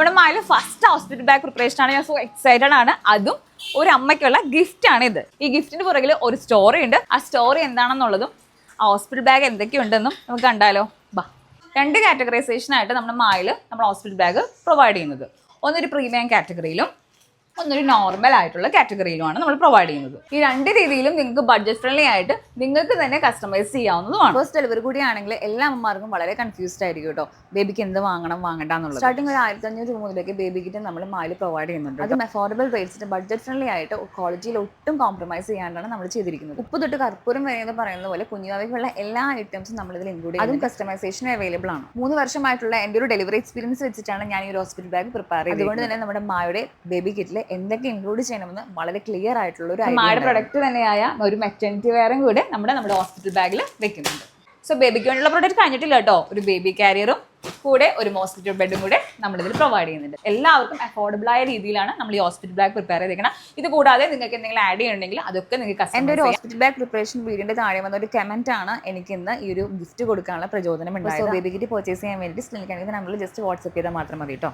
നമ്മുടെ മായിലെ first hospital bag preparation ആണ്. ഞാൻ സോ എക്സൈറ്റഡ് ആണ്. അതും ഒരു അമ്മയ്ക്കുള്ള ഗിഫ്റ്റ് ആണ് ഇത്. ഈ ഗിഫ്റ്റിന് പുറകിൽ ഒരു സ്റ്റോറി ഉണ്ട്. ആ സ്റ്റോറി എന്താണെന്നുള്ളതും ആ ഹോസ്പിറ്റൽ ബാഗ് എന്തൊക്കെയുണ്ടെന്നും നമുക്ക് കണ്ടാലോ. ബാ, 2 കാറ്റഗറൈസേഷൻ ആയിട്ട് നമ്മുടെ മായിൽ നമ്മൾ ഹോസ്പിറ്റൽ ബാഗ് പ്രൊവൈഡ് ചെയ്യുന്നത്. ഒന്നൊരു പ്രീമിയം കാറ്റഗറിയിലും ഒന്നൊരു നോർമൽ ആയിട്ടുള്ള കാറ്റഗറിയിലുമാണ് നമ്മൾ പ്രൊവൈഡ് ചെയ്യുന്നത്. ഈ 2 രീതിയിലും നിങ്ങൾക്ക് ബഡ്ജറ്റ് ഫ്രണ്ട്ലി ആയിട്ട് നിങ്ങൾക്ക് തന്നെ കസ്റ്റമൈസ് ചെയ്യാവുന്നതുമാണ്. ഫസ്റ്റ് ഡെലിവറി കൂടിയാണെങ്കിൽ എല്ലാ അമ്മമാർക്കും വളരെ കൺഫ്യൂസ്ഡ് ആയിരിക്കും കേട്ടോ, ബേബിക്ക് എന്ത് വാങ്ങണം വാങ്ങണ്ട എന്നുള്ളത്. സ്റ്റാർട്ടിംഗ് ഒരു 1500 രൂപ മുതലേക്ക് ബേബി കിറ്റ് നമ്മൾ മായിൽ പ്രൊവൈഡ് ചെയ്യുന്നുണ്ട്. അതും അഫോർഡബിൾ റേറ്റ്സിന് ബഡ്ജറ്റ് ഫ്രണ്ട്ലി ആയിട്ട് ക്വാളിറ്റിയിൽ ഒട്ടും കോംപ്രമൈസ് ചെയ്യാണ്ടാണ് നമ്മൾ ചെയ്തിരിക്കുന്നത്. ഉപ്പ് തൊട്ട് കർപ്പൂരം വരെ എന്ന് പറയുന്നത് പോലെ കുഞ്ഞുവാവയ്ക്കുള്ള എല്ലാ ഐറ്റംസും നമ്മൾ ഇതിൽ ഇൻക്ലൂഡ് ചെയ്യും. അതും കസ്റ്റമൈസേഷൻ അവൈലബിൾ ആണ്. 3 വർഷമായിട്ടുള്ള എൻ്റെ ഒരു ഡെലിവറി എക്സ്പീരിയൻസ് വെച്ചിട്ടാണ് ഞാൻ ഈ ഒരു ഹോസ്പിറ്റൽ ബാഗ് പ്രിപ്പയർ ചെയ്തത്. അതുകൊണ്ട് തന്നെ നമ്മുടെ മായുടെ ബേബി കിറ്റിൽ എന്തൊക്കെ ഇൻക്ലൂഡ് ചെയ്യണമെന്ന് വളരെ ക്ലിയർ ആയിട്ടുള്ള ഒരു മായുടെ പ്രൊഡക്റ്റ് തന്നെയായ ഒരു മെറ്റർനിറ്റി വെയറും കൂടെ നമ്മുടെ ഹോസ്പിറ്റൽ ബാഗിൽ വെക്കുന്നുണ്ട്. സോ ബേബിക്ക് വേണ്ടിയുള്ള പ്രൊഡക്റ്റ് കഴിഞ്ഞിട്ടില്ല കേട്ടോ. ഒരു ബേബി കാരിയറും കൂടെ ഒരു മോസ്കിറ്റോ ബെഡും കൂടെ നമ്മളിതിൽ പ്രൊവൈഡ് ചെയ്യുന്നുണ്ട്. എല്ലാവർക്കും അഫോർഡബിൾ ആയ രീതിയിലാണ് നമ്മൾ ഈ ഹോസ്പിറ്റൽ ബാഗ് പ്രിപ്പയർ ചെയ്തേക്കണം. ഇത് കൂടാതെ നിങ്ങൾക്ക് എന്തെങ്കിലും ആഡ് ചെയ്യണമെങ്കിൽ അതൊക്കെ നിങ്ങൾക്ക് എൻ്റെ ഒരു ഹോസ്പിറ്റൽ ബാഗ് പ്രിപ്പറേഷൻ വീഡിയോന്റെ താഴെ വന്ന ഒരു കമന്റ് ആണ് എനിക്ക് ഇന്ന് ഈ ഒരു ഗിഫ്റ്റ് കൊടുക്കാനുള്ള പ്രചോദനം ഉണ്ടായത്. ബേബി കിറ്റ് പർച്ചേസ് ചെയ്യാൻ വേണ്ടി സ്ക്രീനിൽ കാണിക്കുന്ന നമ്പറിൽ ജസ്റ്റ് വാട്സ്ആപ്പ് ചെയ്താൽ മാത്രം മതി കേട്ടോ.